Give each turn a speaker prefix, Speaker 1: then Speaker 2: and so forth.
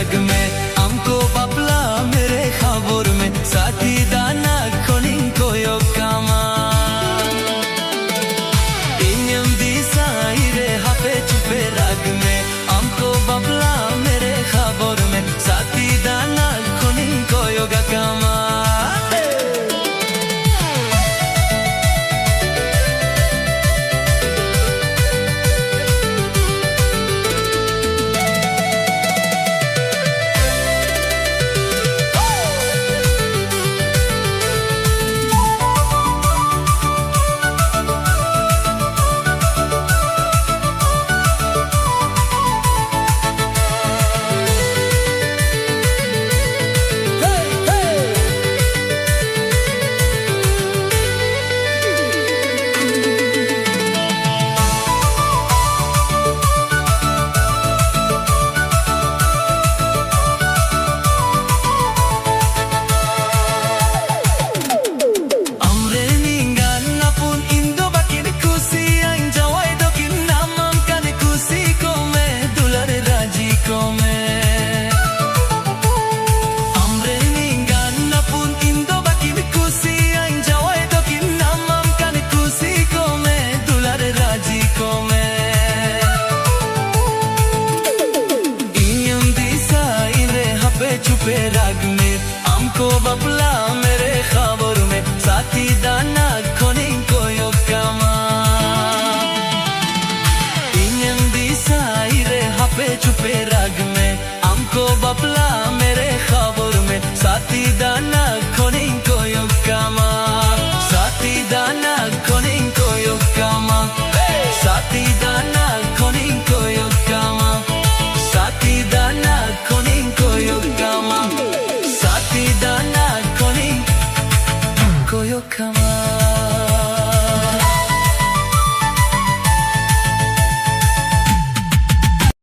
Speaker 1: राग में हमको बापला मेरे खबर में साथी दाना खोनिंग कोयो कामा इन्यम दिसा इरे हापे चुपे राग में हमको बापला मेरे खबर में साथी दाना खोनिंग कोयो कामा चुपे राग में हमको बापला मेरे खबर में साथी दाना खोनिंग कोयो कामा इन्यम दिसा इरे हापे चुपे राग में हमको बापला मेरे खबर में साथी दाना खोनिंग कोयो कामा साथी दाना खोनिंग कोयो कामा साथी दाना खोनिंग कोयो कामा साथी दाना खोनिंग कोयो कामा साथी दाना खोनिंग कोयो कामा